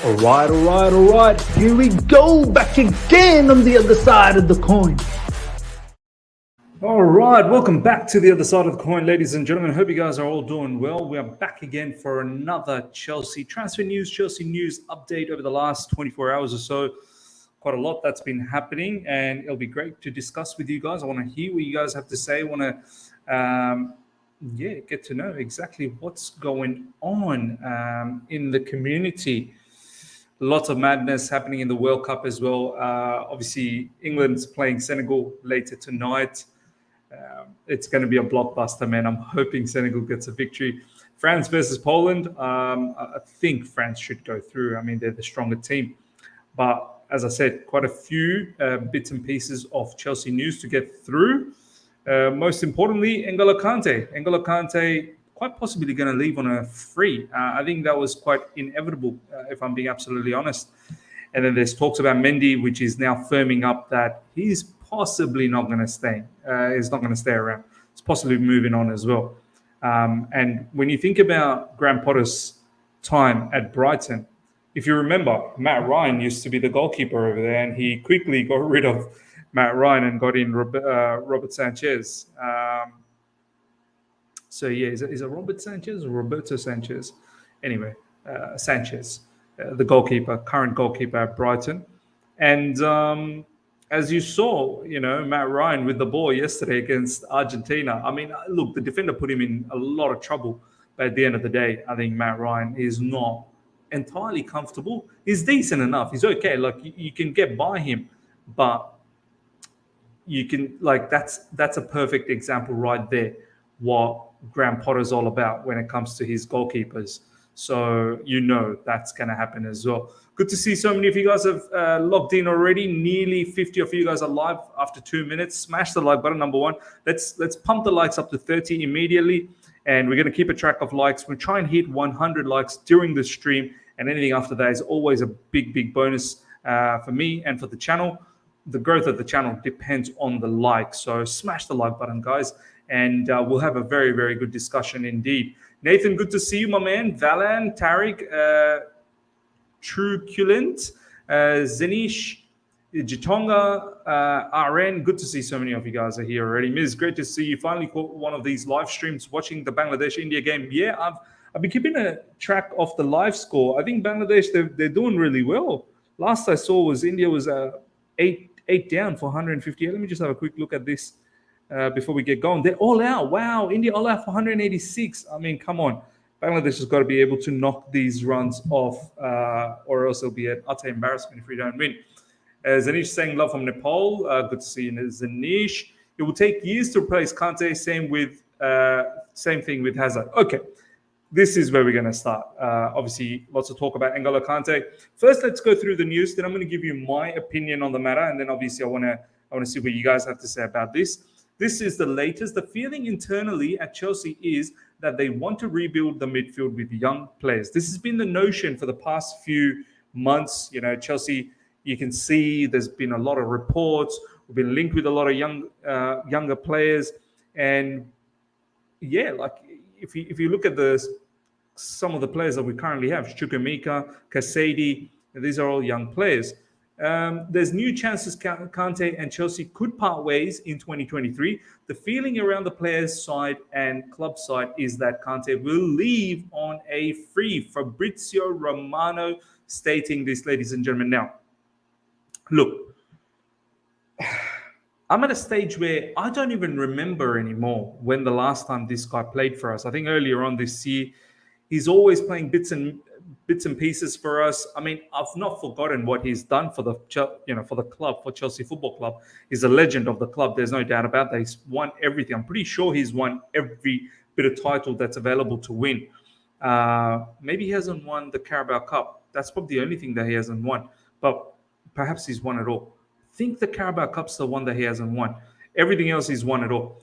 All right. Here we go, back again on the other side of the coin. All right, welcome back to the other side of the coin, ladies and gentlemen. Hope you guys are all doing well. We are back again for another Chelsea transfer news, Chelsea news update over the last 24 hours or so. Quite a lot that's been happening, and it'll be great to discuss with you guys. I want to hear what you guys have to say. I want to get to know exactly what's going on in the community. Lots of madness happening in the World Cup as well. Obviously, England's playing Senegal later tonight. It's going to be a blockbuster, man. I'm hoping Senegal gets a victory. France versus Poland. I think France should go through. I mean, they're the stronger team. But as I said, quite a few bits and pieces of Chelsea news to get through. Most importantly, N'Golo Kante. N'Golo Kante quite possibly going to leave on a free. I think that was quite inevitable, if I'm being absolutely honest. And then there's talks about Mendy, which is now firming up that he's possibly not going to stay. He's not going to stay around. It's possibly moving on as well. And when you think about Graham Potter's time at Brighton, if you remember, Matt Ryan used to be the goalkeeper over there, and he quickly got rid of Matt Ryan and got in Robert Sanchez. Is it Robert Sanchez or Roberto Sanchez? Anyway, Sanchez, the goalkeeper, current goalkeeper at Brighton. And as you saw, Matt Ryan with the ball yesterday against Argentina. I mean, look, the defender put him in a lot of trouble. But at the end of the day, I think Matt Ryan is not entirely comfortable. He's decent enough. He's okay. Like, you can get by him, but you can, like, that's a perfect example right there what Graham Potter's all about when it comes to his goalkeepers. So that's going to happen as well. Good to see so many of you guys have logged in already. Nearly 50 of you guys are live after 2 minutes. Smash the like button, number one. Let's pump the likes up to 30 immediately. And we're going to keep a track of likes. We'll try and hit 100 likes during the stream. And anything after that is always a big, big bonus for me and for the channel. The growth of the channel depends on the likes. So smash the like button, guys. And we'll have a very, very good discussion indeed. Nathan, good to see you, my man. Valan, Tariq, Truculent, Zenish, Jitonga, RN. Good to see so many of you guys are here already. Miz, great to see you. Finally caught one of these live streams watching the Bangladesh-India game. Yeah, I've been keeping a track of the live score. I think Bangladesh, they're doing really well. Last I saw was India was 8 down for 158. Let me just have a quick look at this. Before we get going, they're all out. Wow, India all out for 186. I mean, come on. Bangladesh has got to be able to knock these runs off, or else it'll be an utter embarrassment if we don't win. Zanish saying love from Nepal. Good to see you, Zanish. It will take years to replace Kante. Same thing with Hazard. Okay, this is where we're going to start. Obviously, lots of talk about N'Golo Kante. First, let's go through the news. Then I'm going to give you my opinion on the matter, and then obviously I want to see what you guys have to say about this. This is the latest. The feeling internally at Chelsea is that they want to rebuild the midfield with young players. This has been the notion for the past few months. Chelsea, you can see there's been a lot of reports. We've been linked with a lot of younger players. And yeah, like if you look at some of the players that we currently have, Chukwuemeka, Caicedo, these are all young players. There's new chances Kante and Chelsea could part ways in 2023. The feeling around the players' side and club side is that Kante will leave on a free. Fabrizio Romano stating this, ladies and gentlemen. Now, look, I'm at a stage where I don't even remember anymore when the last time this guy played for us. I think earlier on this year, he's always playing bits and pieces for us. I mean, I've not forgotten what he's done for the club, for Chelsea Football Club. He's a legend of the club. There's no doubt about that. He's won everything. I'm pretty sure he's won every bit of title that's available to win. Maybe he hasn't won the Carabao Cup. That's probably the only thing that he hasn't won. But perhaps he's won it all. I think the Carabao Cup's the one that he hasn't won. Everything else he's won it all.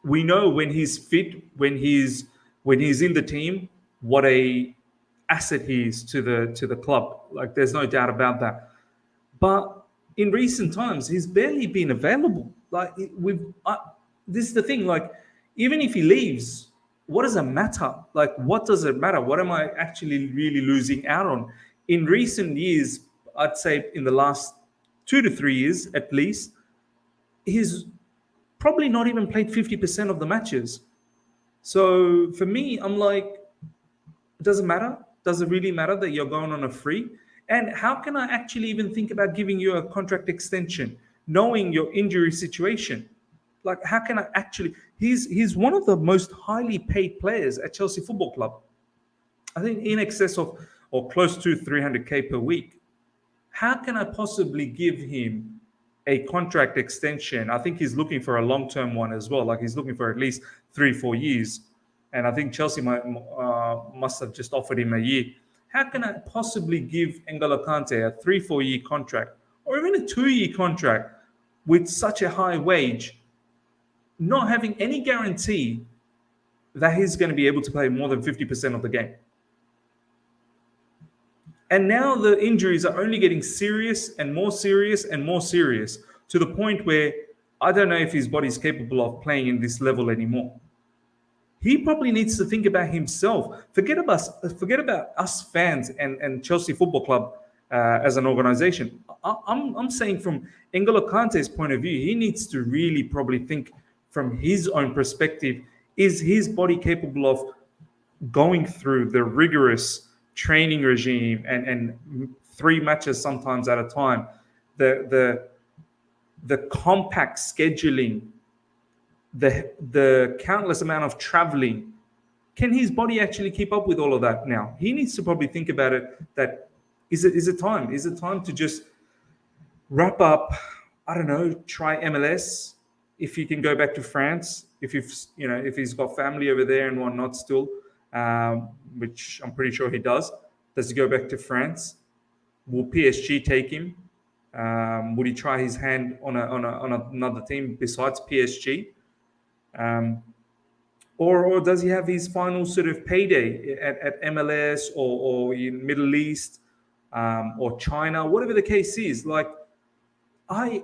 We know when he's fit, when he's in the team, what a asset he is to the club. Like, there's no doubt about that. But in recent times, he's barely been available. Like, this is the thing. Like, even if he leaves, what does it matter? Like, what does it matter? What am I actually really losing out on? In recent years, I'd say in the last 2 to 3 years at least, he's probably not even played 50% of the matches. So for me, I'm like, does it matter? Does it really matter that you're going on a free? And how can I actually even think about giving you a contract extension, knowing your injury situation? Like, how can I actually? He's one of the most highly paid players at Chelsea Football Club. I think in excess of or close to 300k per week. How can I possibly give him a contract extension? I think he's looking for a long-term one as well. Like, he's looking for at least 3-4 years, and I think Chelsea must have just offered him a year. How can I possibly give N'Golo Kante a 3-4 year contract or even a 2 year contract with such a high wage, not having any guarantee that he's going to be able to play more than 50% of the game? And now the injuries are only getting serious and more serious and more serious, to the point where I don't know if his body's capable of playing in this level anymore. He probably needs to think about himself. Forget about us fans and Chelsea Football Club as an organization. I'm saying from N'Golo Kante's point of view, he needs to really probably think from his own perspective. Is his body capable of going through the rigorous training regime and 3 matches sometimes at a time, the compact scheduling, the countless amount of traveling? Can his body actually keep up with all of that now? He needs to probably think about it. That is it time? Is it time to just wrap up? I don't know. Try MLS if he can go back to France. If he's got family over there and whatnot still, which I'm pretty sure he does. Does he go back to France? Will PSG take him? Would he try his hand on another team besides PSG? Or does he have his final sort of payday at MLS or in Middle East or China, whatever the case is? Like, I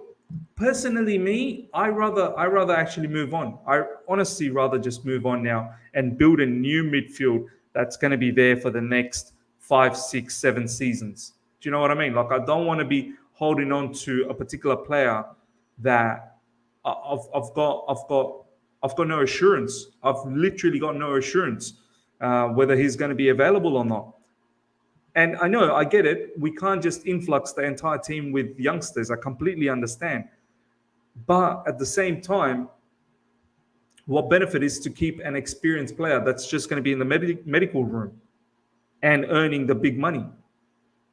personally, I rather actually move on. I honestly rather just move on now and build a new midfield that's going to be there for the next 5, 6, 7 seasons. Do you know what I mean? Like, I don't want to be holding on to a particular player that I've got no assurance. I've literally got no assurance whether he's going to be available or not. And I know, I get it. We can't just influx the entire team with youngsters. I completely understand. But at the same time, what benefit is to keep an experienced player that's just going to be in the medical room and earning the big money?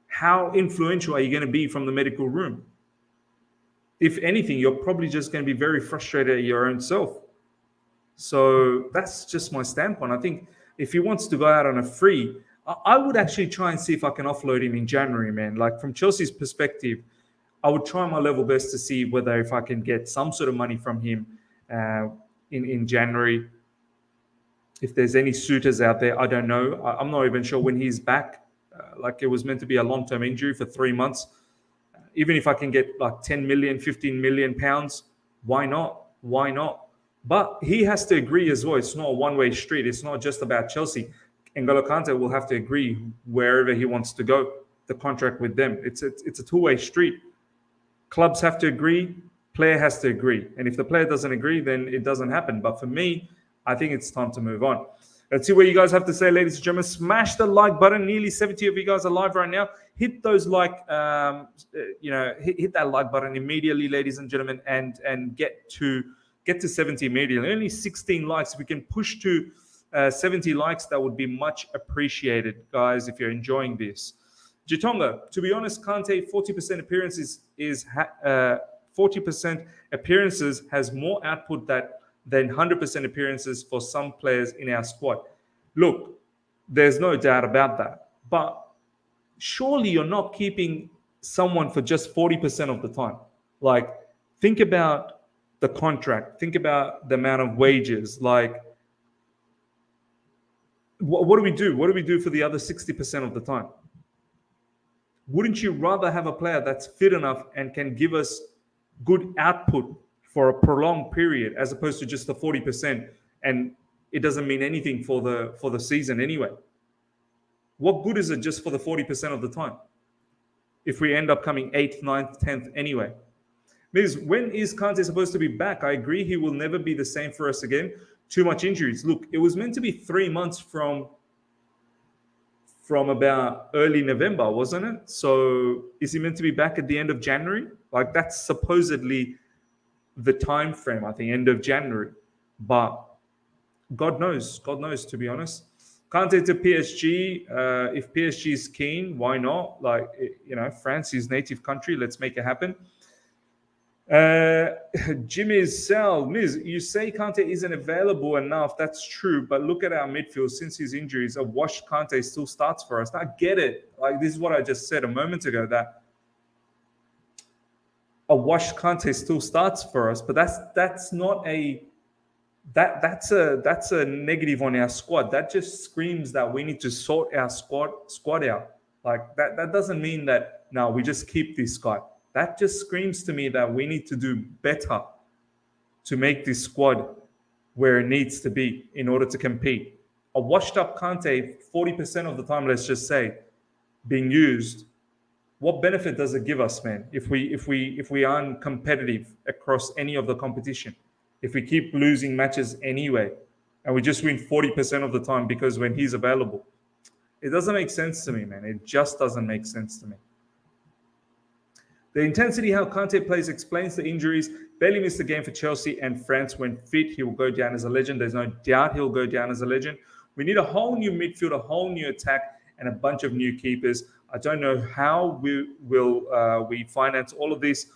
How influential are you going to be from the medical room? If anything, you're probably just going to be very frustrated at your own self. So that's just my standpoint. I think if he wants to go out on a free, I would actually try and see if I can offload him in January, man. Like, from Chelsea's perspective, I would try my level best to see whether if I can get some sort of money from him in January. If there's any suitors out there, I don't know. I'm not even sure when he's back. Like, it was meant to be a long-term injury for 3 months. Even if I can get like 10 million, 15 million pounds, why not? Why not? But he has to agree as well. It's not a one-way street. It's not just about Chelsea. N'Golo Kante will have to agree wherever he wants to go, the contract with them. It's a two-way street. Clubs have to agree. Player has to agree. And if the player doesn't agree, then it doesn't happen. But for me, I think it's time to move on. Let's see what you guys have to say, ladies and gentlemen. Smash the like button. Nearly 70 of you guys are live right now. Hit those hit that like button immediately, ladies and gentlemen, and get to 70 immediately. Only 16 likes. If we can push to 70 likes, that would be much appreciated, guys, if you're enjoying this. Jitonga, to be honest, Kante 40% appearances 40% appearances has more output than 100% appearances for some players in our squad. Look, there's no doubt about that. But surely you're not keeping someone for just 40% of the time. Like, think about the contract. Think about the amount of wages. Like, what do we do? What do we do for the other 60% of the time? Wouldn't you rather have a player that's fit enough and can give us good output for a prolonged period as opposed to just the 40% and it doesn't mean anything for the season anyway. What good is it just for the 40% of the time if we end up coming 8th, 9th, 10th anyway? Because when is Kante supposed to be back? I agree he will never be the same for us again. Too much injuries. Look, it was meant to be 3 months from about early November, wasn't it? So is he meant to be back at the end of January? Like, that's supposedly the time frame, I think, end of January. But God knows, to be honest. Kante to PSG. If PSG is keen, why not? Like, France is native country. Let's make it happen. Jimmy's Sal, Miz, you say Kante isn't available enough. That's true, but look at our midfield. Since his injuries, a washed Kante still starts for us. I get it. Like, this is what I just said a moment ago, that a washed Kante still starts for us, but that's not a that's a negative on our squad. That just screams that we need to sort our squad out. Like, that doesn't mean that no, we just keep this guy. That just screams to me that we need to do better to make this squad where it needs to be in order to compete. A washed up Kante, 40% of the time, let's just say, being used, what benefit does it give us, man? If we aren't competitive across any of the competition, if we keep losing matches anyway, and we just win 40% of the time because when he's available, it doesn't make sense to me, man. It just doesn't make sense to me. The intensity how Kante plays explains the injuries. Barely missed the game for Chelsea and France. When fit, he will go down as a legend. There's no doubt he'll go down as a legend. We need a whole new midfield, a whole new attack, and a bunch of new keepers. I don't know how we will finance all of this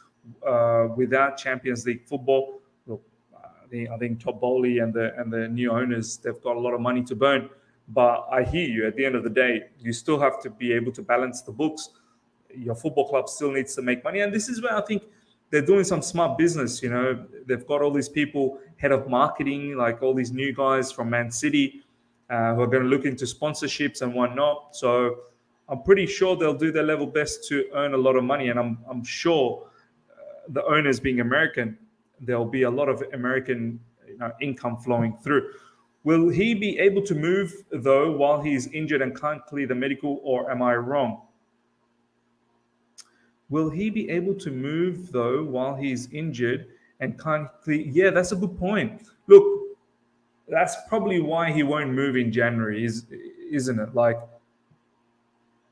without Champions League football. Look, I think Top Bowley and the new owners, they've got a lot of money to burn. But I hear you. At the end of the day, you still have to be able to balance the books. Your football club still needs to make money. And this is where I think they're doing some smart business. They've got all these people, head of marketing, like all these new guys from Man City who are going to look into sponsorships and whatnot. So I'm pretty sure they'll do their level best to earn a lot of money. And I'm sure the owners being American, there'll be a lot of American income flowing through. Will he be able to move, though, while he's injured and can't clear the medical, or am I wrong? Will he be able to move, though, while he's injured and can't clear? Yeah, that's a good point. Look, that's probably why he won't move in January, isn't it? Like,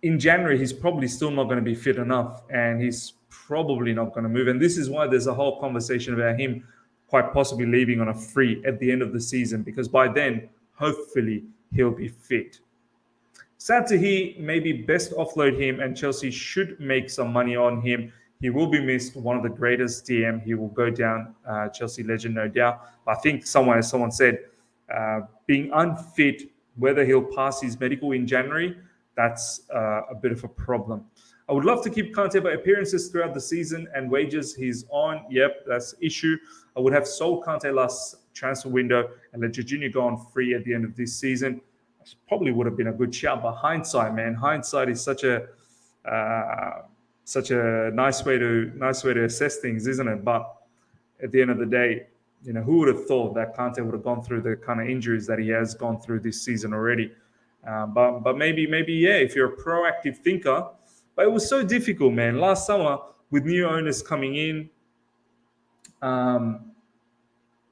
in January, he's probably still not going to be fit enough, and he's probably not going to move. And this is why there's a whole conversation about him quite possibly leaving on a free at the end of the season, because by then, hopefully, he'll be fit. Sad to hear, maybe best offload him, and Chelsea should make some money on him. He will be missed, one of the greatest DM. He will go down, Chelsea legend, no doubt. I think someone said, being unfit, whether he'll pass his medical in January, that's a bit of a problem. I would love to keep Kante by appearances throughout the season and wages he's on. Yep, that's the issue. I would have sold Kante last transfer window and let Jorginho go on free at the end of this season. Probably would have been a good shout, but hindsight, man, hindsight is such a nice way to assess things, isn't it? But at the end of the day, who would have thought that Kante would have gone through the kind of injuries that he has gone through this season already? But maybe, yeah, if you're a proactive thinker. But it was so difficult, man. Last summer, with new owners coming in,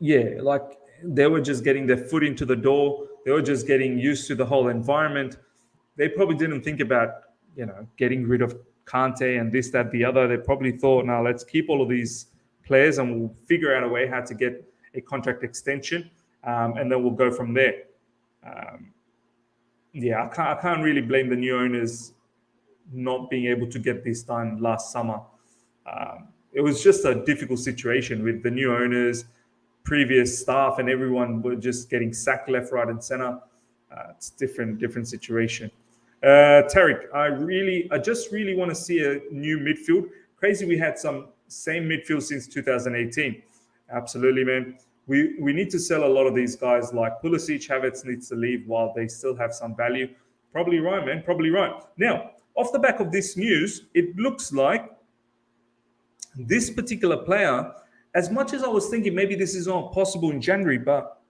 like they were just getting their foot into the door. They were just getting used to the whole environment. They probably didn't think about, getting rid of Kante and this, that, the other. They probably thought, now let's keep all of these players and we'll figure out a way how to get a contract extension, and then we'll go from there. I can't really blame the new owners not being able to get this done last summer. It was just a difficult situation with the new owners, previous staff, and everyone were just getting sacked left, right, and center. It's different situation. Tarek, I just really want to see a new midfield. Crazy, we had some same midfield since 2018. Absolutely, man. We need to sell a lot of these guys like Pulisic. Havertz needs to leave while they still have some value. Probably right, man. Probably right. Now, off the back of this news, it looks like this particular player, as much as I was thinking maybe this is not possible in January, but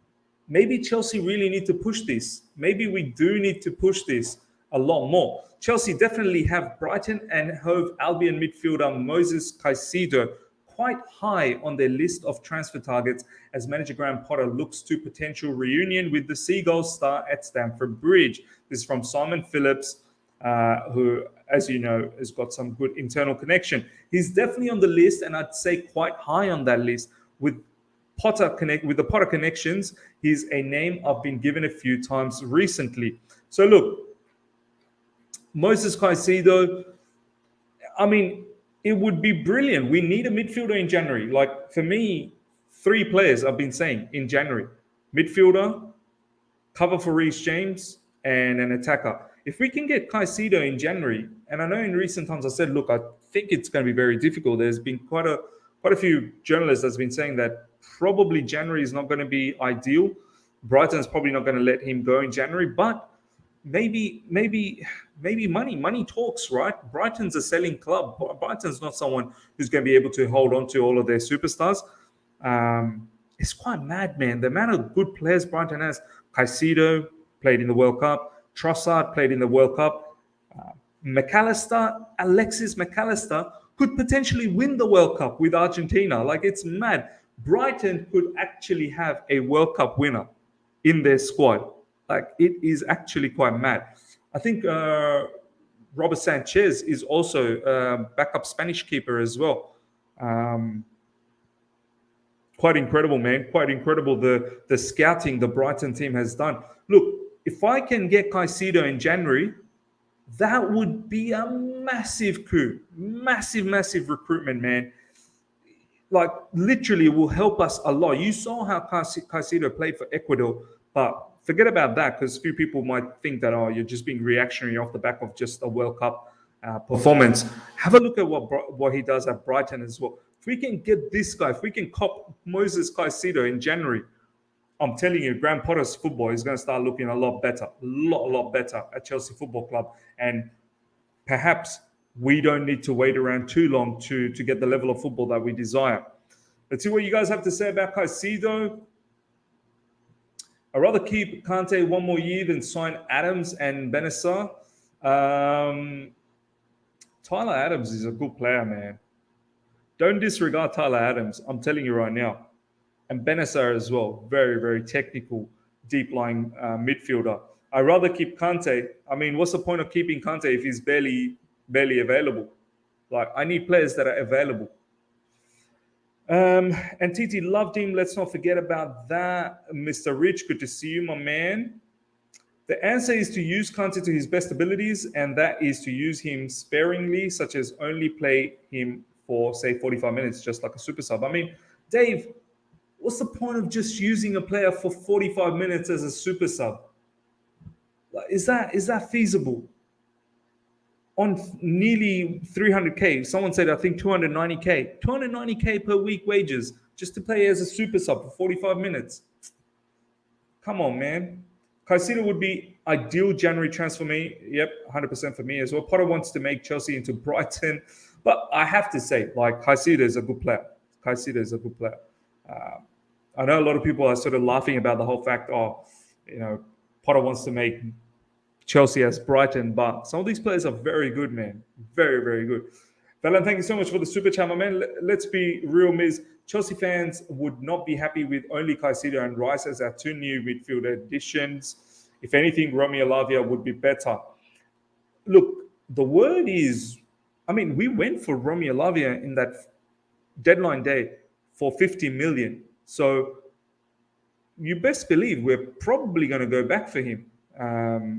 maybe Chelsea really need to push this. Maybe we do need to push this a lot more. Chelsea definitely have Brighton and Hove Albion midfielder Moisés Caicedo quite high on their list of transfer targets as manager Graham Potter looks to potential reunion with the Seagulls star at Stamford Bridge. This is from Simon Phillips, who, as you know, has got some good internal connection. He's definitely on the list, and I'd say quite high on that list. With the Potter connections, he's a name I've been given a few times recently. So look, Moisés Caicedo, I mean, it would be brilliant. We need a midfielder in January. Like, for me, 3 players I've been saying in January. Midfielder, cover for Reece James, and an attacker. If we can get Caicedo in January, and I know in recent times I said, look, I think it's going to be very difficult. There's been quite a few journalists that's been saying that probably January is not going to be ideal. Brighton's probably not going to let him go in January, but maybe money talks, right? Brighton's a selling club. Brighton's not someone who's going to be able to hold on to all of their superstars. It's quite mad, man. The amount of good players Brighton has. Caicedo played in the World Cup. Trossard played in the World Cup. Alexis McAllister could potentially win the World Cup with Argentina. Like, it's mad. Brighton could actually have a World Cup winner in their squad. Like, it is actually quite mad. I think Robert Sanchez is also a backup Spanish keeper as well. Quite incredible, man. Quite incredible the scouting the Brighton team has done. Look, if I can get Caicedo in January, that would be a massive coup. Massive recruitment, man. Like, literally will help us a lot. You saw how Caicedo played for Ecuador, but forget about that, because few people might think that, oh, you're just being reactionary off the back of just a World Cup performance. Have a look at what he does at Brighton as well. If we can get this guy, if we can cop Moisés Caicedo in January, I'm telling you, Graham Potter's football is going to start looking a lot better, a lot better at Chelsea Football Club. And perhaps we don't need to wait around too long to get the level of football that we desire. Let's see what you guys have to say about Caicedo. I'd rather keep Kante one more year than sign Adams and Benacer. Tyler Adams is a good player, man. Don't disregard Tyler Adams. I'm telling you right now. And Benacer as well. Very technical, deep-lying midfielder. I'd rather keep Kante. I mean, what's the point of keeping Kante if he's barely available? Like, I need players that are available. And TT loved him. Let's not forget about that. Mr. Rich, good to see you, my man. The answer is to use Kante to his best abilities, and that is to use him sparingly, such as only play him for, say, 45 minutes, just like a super sub. I mean, Dave, what's the point of just using a player for 45 minutes as a super sub? Is that feasible? On nearly 300K, someone said, I think 290K. 290K per week wages just to play as a super sub for 45 minutes. Come on, man. Caicedo would be ideal January transfer for me. Yep, 100% for me as well. Potter wants to make Chelsea into Brighton. But I have to say, like, Caicedo is a good player. I know a lot of people are sort of laughing about the whole fact, Potter wants to make Chelsea as Brighton, but some of these players are very good, man. Very good. Valen, thank you so much for the super chat, my man. Let's be real, Miz. Chelsea fans would not be happy with only Caicedo and Rice as our 2 new midfield additions. If anything, Romeo Lavia would be better. Look, the word is, I mean, we went for Romeo Lavia in that deadline day for 50 million. So you best believe we're probably going to go back for him.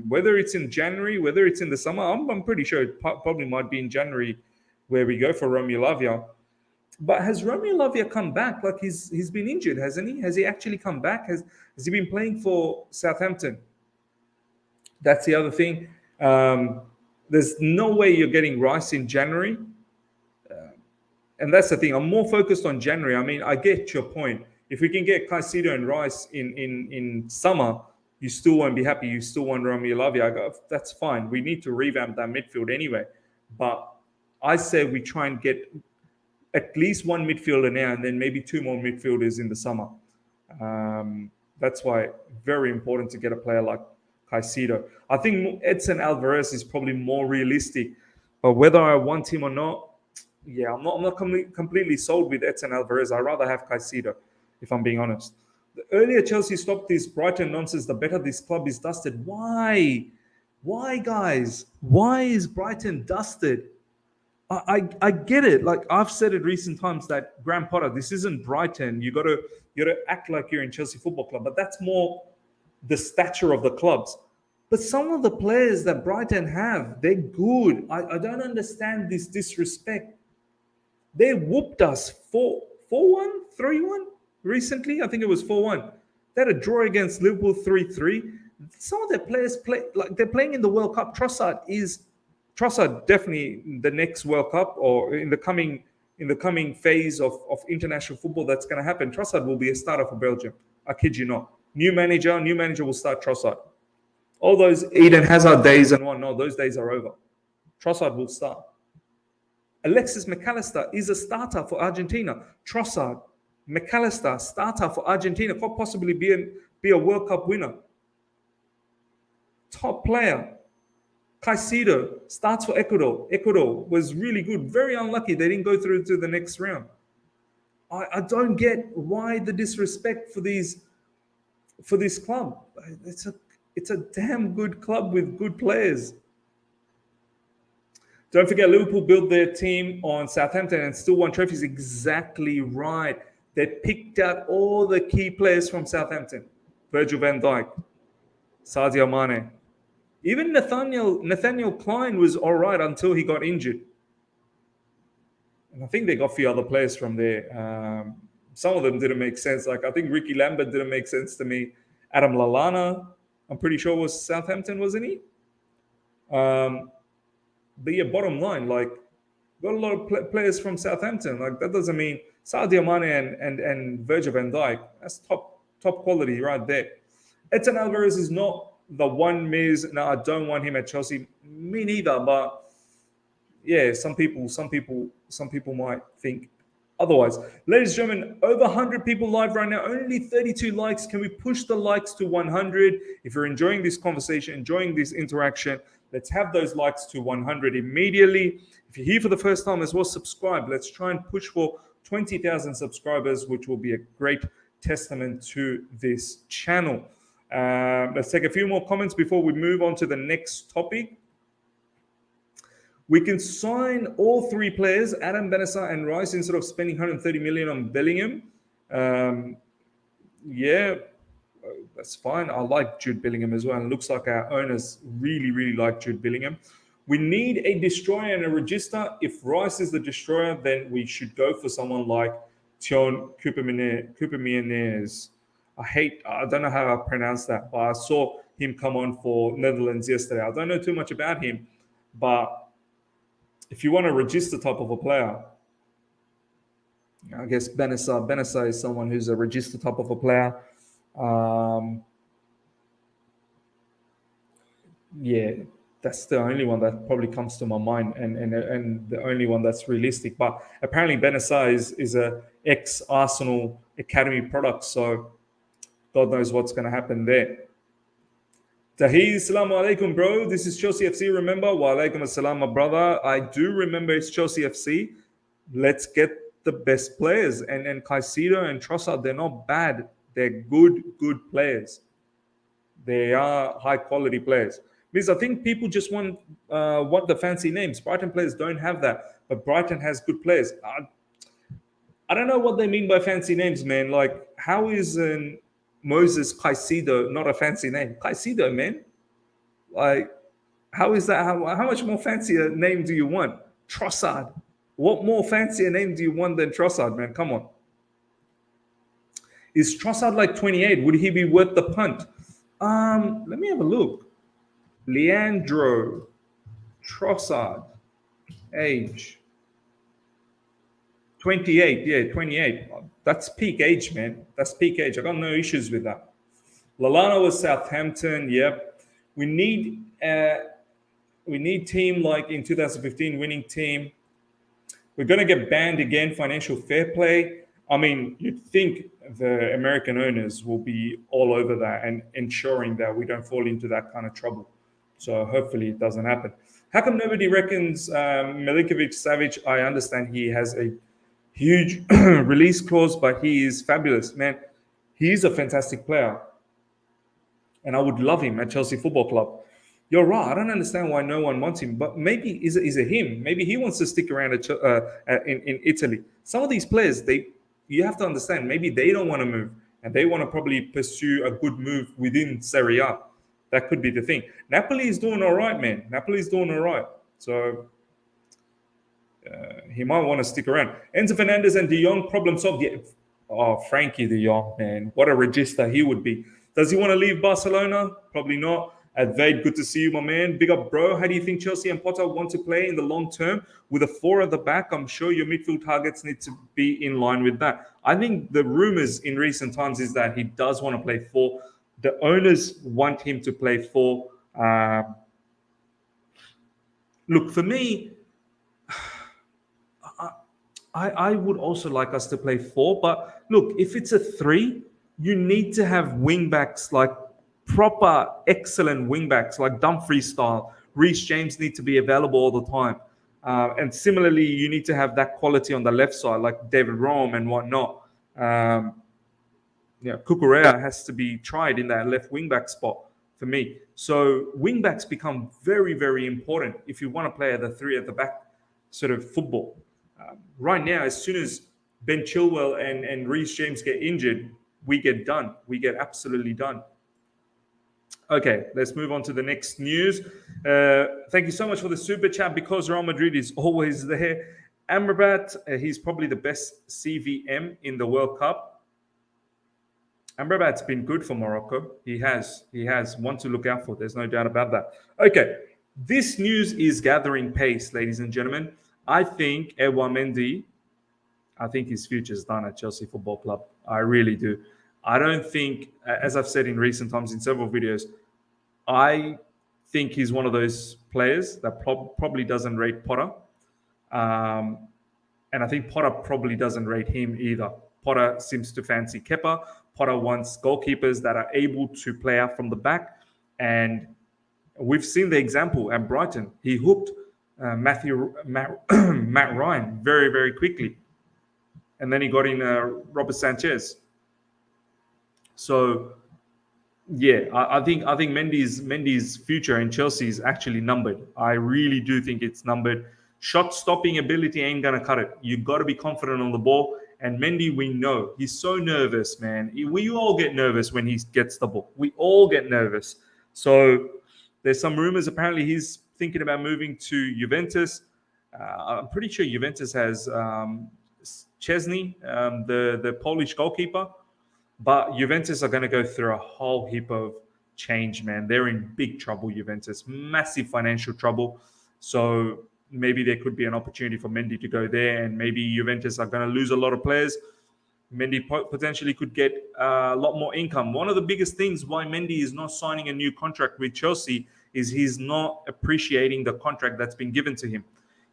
Whether it's in January, whether it's in the summer, I'm pretty sure it probably might be in January where we go for Romeo Lavia. But has Romeo Lavia come back? Like, he's been injured, hasn't he? Has he actually come back? Has he been playing for Southampton? That's the other thing. There's no way you're getting Rice in January. And that's the thing. I'm more focused on January. I mean, I get your point. If we can get Caicedo and Rice in summer, you still won't be happy. You still want Romeo Lavia. That's fine. We need to revamp that midfield anyway. But I say we try and get at least one midfielder now and then maybe 2 more midfielders in the summer. That's why very important to get a player like Caicedo. I think Edson Alvarez is probably more realistic, but whether I want him or not, yeah, I'm not completely sold with Edson Alvarez. I'd rather have Caicedo, if I'm being honest. The earlier Chelsea stopped this Brighton nonsense, the better this club is dusted. Why? Why, guys? Why is Brighton dusted? I get it. Like I've said it recent times that Graham Potter, this isn't Brighton. You gotta act like you're in Chelsea Football Club, but that's more the stature of the clubs. But some of the players that Brighton have, they're good. I don't understand this disrespect. They whooped us 4-1, 3-1 recently. I think it was 4-1. They had a draw against Liverpool 3-3. Some of their players play like they're playing in the World Cup. Trossard definitely the next World Cup or in the coming phase of international football that's going to happen. Trossard will be a starter for Belgium. I kid you not. New manager will start Trossard. All those Eden Hazard days and whatnot, those days are over. Trossard will start. Alexis McAllister is a starter for Argentina. Trossard, McAllister, starter for Argentina, could possibly be a World Cup winner. Top player. Caicedo starts for Ecuador. Ecuador was really good. Very unlucky they didn't go through to the next round. I don't get why the disrespect for this club. It's a damn good club with good players. Don't forget, Liverpool built their team on Southampton and still won trophies. Exactly right. They picked out all the key players from Southampton. Virgil van Dijk, Sadio Mane. Even Nathaniel Klein was all right until he got injured. And I think they got a few other players from there. Some of them didn't make sense. Like I think Ricky Lambert didn't make sense to me. Adam Lallana, I'm pretty sure was Southampton, wasn't he? But yeah, bottom line, like got a lot of players from Southampton. Like that doesn't mean Sadio Mane and Virgil van Dijk. That's top quality right there. Edson Alvarez is not the one Miz. No, I don't want him at Chelsea. Me neither. But yeah, some people might think otherwise. Ladies and gentlemen, over 100 people live right now. Only 32 likes. Can we push the likes to 100? If you're enjoying this conversation, enjoying this interaction, let's have those likes to 100 immediately. If you're here for the first time as well, subscribe. Let's try and push for 20,000 subscribers, which will be a great testament to this channel. Let's take a few more comments before we move on to the next topic. We can sign all three players, Adam, Bennacer, and Rice, instead of spending 130 million on Bellingham. Yeah, that's fine. I like Jude Bellingham as well. And it looks like our owners really, really like Jude Bellingham. We need a destroyer and a register. If Rice is the destroyer, then we should go for someone like Tion Koopmeiners. I don't know how I pronounce that, but I saw him come on for Netherlands yesterday. I don't know too much about him, but if you want to register type of a player, I guess Bennacer is someone who's a register type of a player. Yeah, that's the only one that probably comes to my mind, and the only one that's realistic. But apparently Bennacer is a ex-Arsenal academy product, so God knows what's going to happen there. Tahir, assalamu alaikum, bro. This is Chelsea FC, remember? Wa alaikum assalam, my brother. I do remember it's Chelsea FC. Let's get the best players. And Caicedo and Trossard, they're not bad. They're good players. They are high-quality players. Because I think people just want the fancy names. Brighton players don't have that. But Brighton has good players. I don't know what they mean by fancy names, man. Like, how is Moisés Caicedo not a fancy name? Caicedo, man. Like, how is that? How much more fancy a name do you want? Trossard. What more fancy a name do you want than Trossard, man? Come on. Is Trossard like 28? Would he be worth the punt? Let me have a look. Leandro Trossard. Age. 28. Yeah, 28. That's peak age, man. That's peak age. I got no issues with that. Lallana was Southampton. Yep. We need team like in 2015, winning team. We're going to get banned again, financial fair play. I mean, you'd think the American owners will be all over that and ensuring that we don't fall into that kind of trouble. So hopefully it doesn't happen. How come nobody reckons Milinkovic Savic? I understand he has a huge release clause, but he is fabulous, man. He's a fantastic player, and I would love him at Chelsea Football Club. You're right. I don't understand why no one wants him, but maybe is it him? Maybe he wants to stick around in Italy. Some of these players, you have to understand, maybe they don't want to move, and they want to probably pursue a good move within Serie A. That could be the thing. Napoli is doing all right, man. Napoli is doing all right. So he might want to stick around. Enzo Fernandez and De Jong, problem solved. Yeah. Oh, Frankie De Jong, man. What a register he would be. Does he want to leave Barcelona? Probably not. Advade, good to see you, my man. Big up, bro. How do you think Chelsea and Potter want to play in the long term? With a 4 at the back, I'm sure your midfield targets need to be in line with that. I think the rumors in recent times is that he does want to play 4. The owners want him to play 4. Look, for me, I would also like us to play 4. But look, if it's a 3, you need to have wing-backs, like proper, excellent wing-backs, like Dumfries style. Reece James need to be available all the time. And similarly, you need to have that quality on the left side, like David Rome and whatnot. Cucurella has to be tried in that left wing-back spot for me. So wing-backs become very, very important if you want to play at the 3 at the back sort of football. Right now, as soon as Ben Chilwell and Reece James get injured, we get done. We get absolutely done. Okay, let's move on to the next news. Thank you so much for the super chat. Because Real Madrid is always there. Amrabat, he's probably the best CVM in the World Cup. Amrabat's been good for Morocco. He has one to look out for. There's no doubt about that. Okay, this news is gathering pace, ladies and gentlemen. I think Edouard Mendy, I think his future's done at Chelsea Football Club. I really do. I don't think, as I've said in recent times in several videos, I think he's one of those players that probably doesn't rate Potter. And I think Potter probably doesn't rate him either. Potter seems to fancy Kepa. Potter wants goalkeepers that are able to play out from the back. And we've seen the example at Brighton. He hooked Matt Ryan very, very quickly. And then he got in Robert Sanchez. So, yeah, I think Mendy's future in Chelsea is actually numbered. I really do think it's numbered. Shot stopping ability ain't gonna cut it. You got to be confident on the ball. And Mendy, we know he's so nervous, man. We all get nervous when he gets the ball. We all get nervous. So there's some rumors. Apparently, he's thinking about moving to Juventus. I'm pretty sure Juventus has Chesney, the Polish goalkeeper. But Juventus are going to go through a whole heap of change, man. They're in big trouble, Juventus. Massive financial trouble. So maybe there could be an opportunity for Mendy to go there, and maybe Juventus are going to lose a lot of players. Mendy potentially could get a lot more income. One of the biggest things why Mendy is not signing a new contract with Chelsea is he's not appreciating the contract that's been given to him.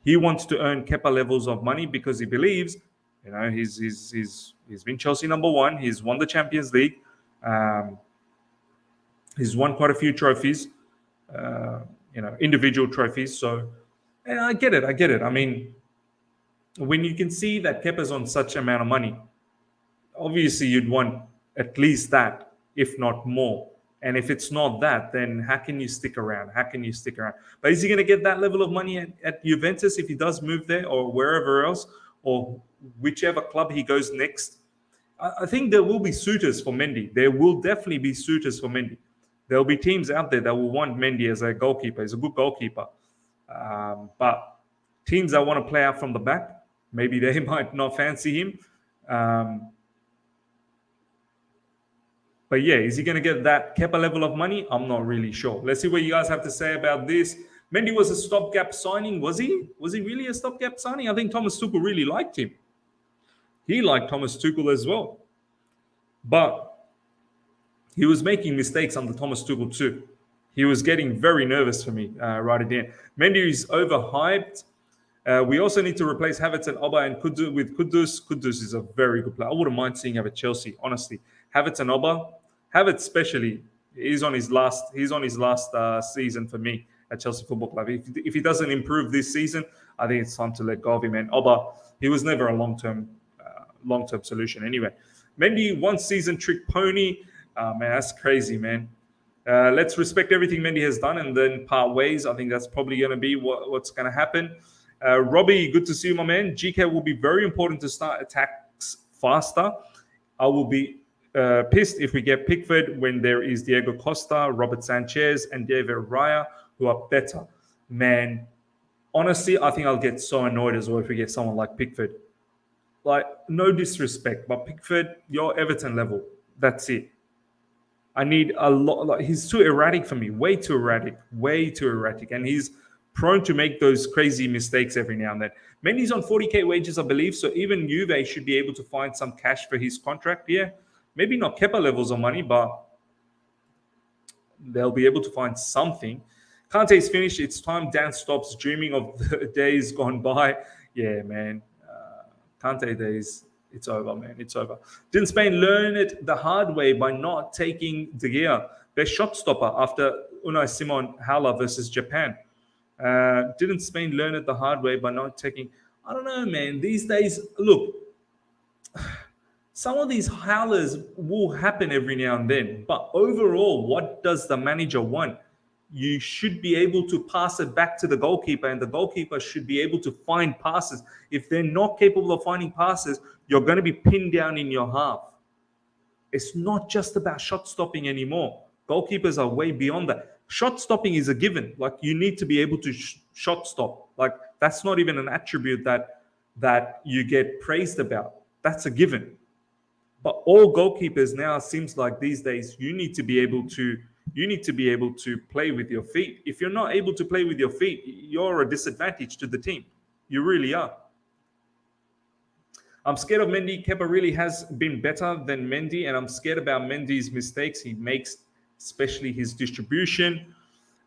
He wants to earn Kepa levels of money because he believes, you know, he's been Chelsea number 1. He's won the Champions League. He's won quite a few trophies, individual trophies. So I get it. I mean, when you can see that Kepa's on such amount of money, obviously you'd want at least that, if not more. And if it's not that, then how can you stick around? But is he going to get that level of money at Juventus if he does move there or wherever else, or whichever club he goes next? I think there will be suitors for Mendy. There will definitely be suitors for Mendy. There will be teams out there that will want Mendy as a goalkeeper. He's a good goalkeeper. But teams that want to play out from the back, maybe they might not fancy him. But yeah, is he going to get that Kepa level of money? I'm not really sure. Let's see what you guys have to say about this. Mendy was a stopgap signing. Was he? Was he really a stopgap signing? I think Thomas Tuchel really liked him. He liked Thomas Tuchel as well. But he was making mistakes under Thomas Tuchel too. He was getting very nervous for me right at the end. Mendy is overhyped. We also need to replace Havertz and Oba and Kudus with Kudus. Kudus is a very good player. I wouldn't mind seeing him at Chelsea, honestly. Havertz and Oba, Havertz especially, he's on his last season for me at Chelsea Football Club. If he doesn't improve this season, I think it's time to let go of him. And Oba, he was never a long-term solution anyway. Mendy, one season trick pony. Man, that's crazy, man. Let's respect everything Mendy has done and then part ways. I think that's probably going to be what's going to happen. Robbie, good to see you, my man. GK will be very important to start attacks faster. I will be pissed if we get Pickford when there is Diego Costa, Robert Sanchez, and David Raya, who are better. Man, honestly, I think I'll get so annoyed as well if we get someone like Pickford. Like, no disrespect, but Pickford, you're Everton level. That's it. I need a lot. Like, he's too erratic for me. Way too erratic. And he's prone to make those crazy mistakes every now and then. Mendy's on 40k wages, I believe. So even Juve should be able to find some cash for his contract. Yeah, maybe not Kepa levels of money, but they'll be able to find something. Kante's finished. It's time Dan stops dreaming of the days gone by. Yeah, man. Kante days. It's over, man. It's over. Didn't Spain learn it the hard way by not taking De Gea, best shot stopper after Unai Simon Howler versus Japan? Didn't Spain learn it the hard way by not taking... I don't know, man. These days, look, some of these howlers will happen every now and then. But overall, what does the manager want? You should be able to pass it back to the goalkeeper, and the goalkeeper should be able to find passes. If they're not capable of finding passes, you're going to be pinned down in your half. It's not just about shot stopping anymore. Goalkeepers are way beyond that. Shot stopping is a given. Like, you need to be able to shot stop. Like, that's not even an attribute that you get praised about. That's a given. But all goalkeepers now, seems like these days, you need to be able to play with your feet. If you're not able to play with your feet, you're a disadvantage to the team. You really are. I'm scared of Mendy. Kepa really has been better than Mendy, and I'm scared about Mendy's mistakes he makes, especially his distribution.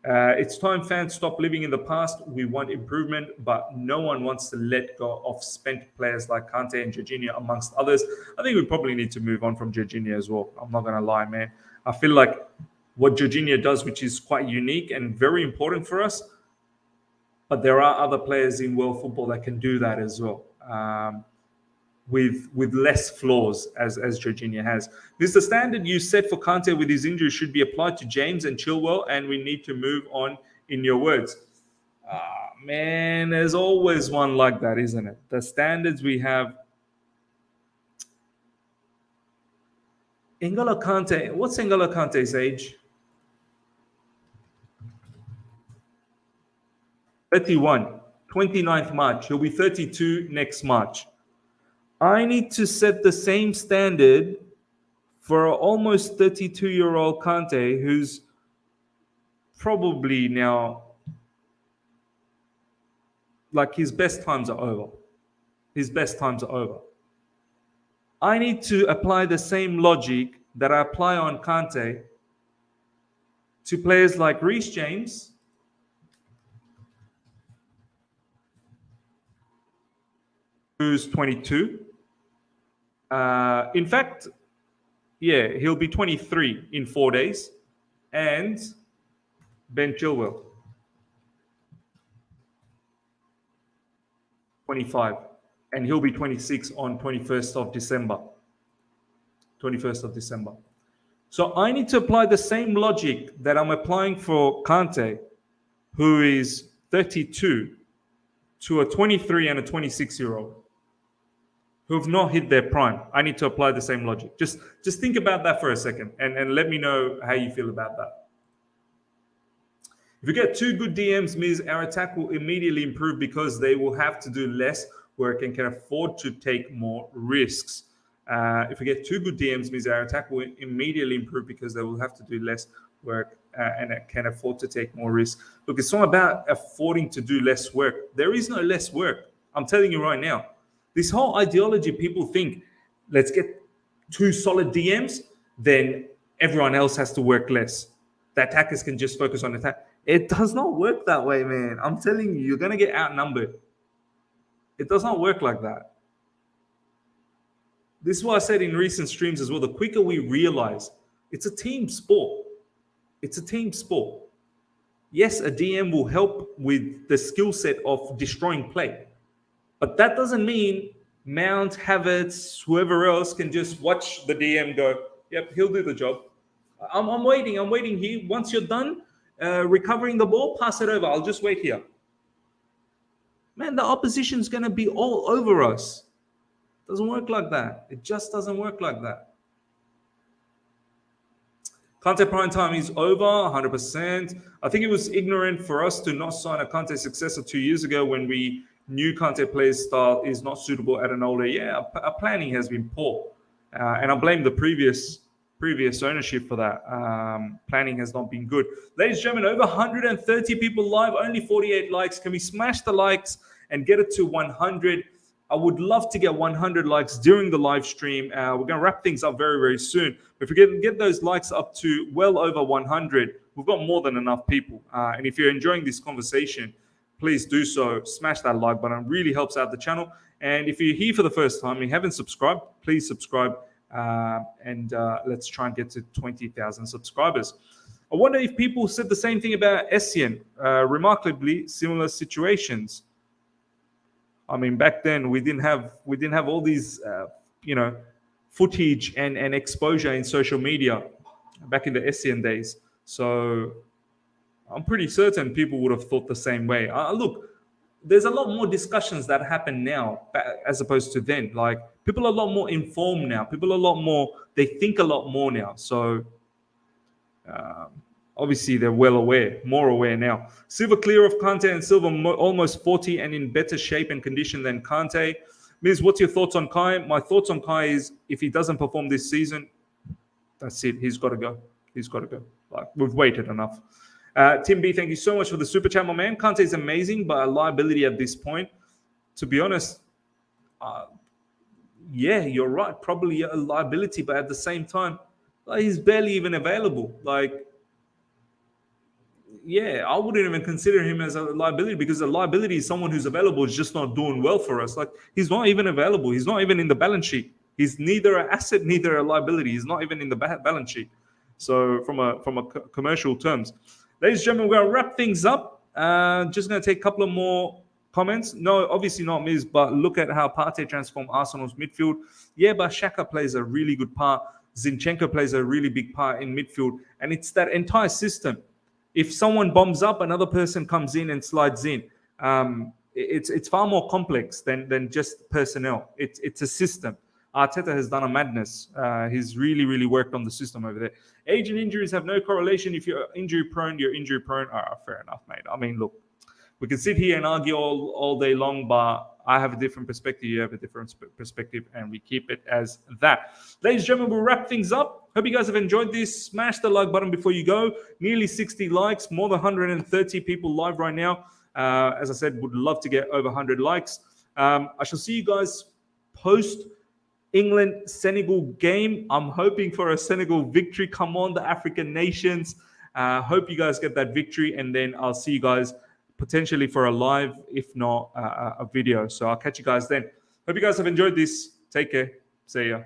It's time fans stop living in the past. We want improvement, but no one wants to let go of spent players like Kante and Jorginho, amongst others. I think we probably need to move on from Jorginho as well. I'm not going to lie, man. I feel like what Jorginho does, which is quite unique and very important for us, but there are other players in world football that can do that as well, with less flaws as Jorginho has. This is the standard you set for Kante with his injury should be applied to James and Chilwell, and we need to move on, in your words. Man, there's always one like that, isn't it? The standards we have. N'Golo Kante, what's N'Golo Kante's age? 31, 29th March. He'll be 32 next March. I need to set the same standard for an almost 32-year-old Kante, who's probably now, like, his best times are over. His best times are over. I need to apply the same logic that I apply on Kante to players like Reece James, who's 22. In fact, yeah, he'll be 23 in 4 days. And Ben Chilwell, 25. And he'll be 26 on 21st of December. 21st of December. So I need to apply the same logic that I'm applying for Kante, who is 32, to a 23 and a 26-year-old. Who've not hit their prime. I need to apply the same logic. Just think about that for a second and let me know how you feel about that. If we get 2 good DMs, means our attack will immediately improve because they will have to do less work and can afford to take more risks. If we get 2 good DMs, means our attack will immediately improve because they will have to do less work and can afford to take more risks. Look, it's not about affording to do less work. There is no less work. I'm telling you right now. This whole ideology, people think, let's get 2 solid DMs, then everyone else has to work less. The attackers can just focus on attack. It does not work that way, man. I'm telling you, you're going to get outnumbered. It does not work like that. This is what I said in recent streams as well. The quicker we realize it's a team sport. It's a team sport. Yes, a DM will help with the skill set of destroying play. But that doesn't mean Mount, Havertz, whoever else can just watch the DM go, yep, he'll do the job. I'm waiting here. Once you're done recovering the ball, pass it over. I'll just wait here. Man, the opposition's going to be all over us. It doesn't work like that. It just doesn't work like that. Kante prime time is over, 100%. I think it was ignorant for us to not sign a Kante successor 2 years ago when we knew Kante play's style is not suitable at an older. Yeah, our planning has been poor. And I blame the previous ownership for that. Planning has not been good. Ladies and gentlemen, over 130 people live, only 48 likes. Can we smash the likes and get it to 100? I would love to get 100 likes during the live stream. We're going to wrap things up very, very soon. If we can get those likes up to well over 100, we've got more than enough people. And if you're enjoying this conversation, please do so. Smash that like button. It really helps out the channel. And if you're here for the first time and you haven't subscribed, please subscribe. And let's try and get to 20,000 subscribers. I wonder if people said the same thing about Essien. Remarkably similar situations. I mean, back then we didn't have all these, footage and exposure in social media back in the Essien days. So I'm pretty certain people would have thought the same way. Look, there's a lot more discussions that happen now as opposed to then. Like, people are a lot more informed now. People are a lot more, they think a lot more now. So obviously they're more aware now. Silva clear of Kante, and Silva almost 40 and in better shape and condition than Kante. Miz, what's your thoughts on Kai? My thoughts on Kai is if he doesn't perform this season, that's it. He's got to go. He's got to go. Like, we've waited enough. Tim B, thank you so much for the super chat, my man. Kante is amazing, but a liability at this point. To be honest, yeah, you're right. Probably a liability, but at the same time, like, he's barely even available. Like, yeah, I wouldn't even consider him as a liability, because a liability is someone who's available is just not doing well for us. Like, he's not even available. He's not even in the balance sheet. He's neither an asset, neither a liability. He's not even in the balance sheet. So from a commercial terms. Ladies and gentlemen, we're going to wrap things up. Just going to take a couple of more comments. No, obviously not Miz, but look at how Partey transformed Arsenal's midfield. Yeah, but Xhaka plays a really good part. Zinchenko plays a really big part in midfield. And it's that entire system. If someone bombs up, another person comes in and slides in. It's far more complex than just personnel. It's a system. Arteta has done a madness. He's really, really worked on the system over there. Age and injuries have no correlation. If you're injury prone, you're injury prone. Fair enough, mate. I mean, look, we can sit here and argue all day long, but I have a different perspective. You have a different perspective, and we keep it as that. Ladies and gentlemen, we'll wrap things up. Hope you guys have enjoyed this. Smash the like button before you go. Nearly 60 likes, more than 130 people live right now. As I said, would love to get over 100 likes. I shall see you guys post England-Senegal game. I'm hoping for a Senegal victory. Come on, the African nations. Hope you guys get that victory, and then I'll see you guys potentially for a live, if not a video. So I'll catch you guys then. Hope you guys have enjoyed this. Take care. See ya.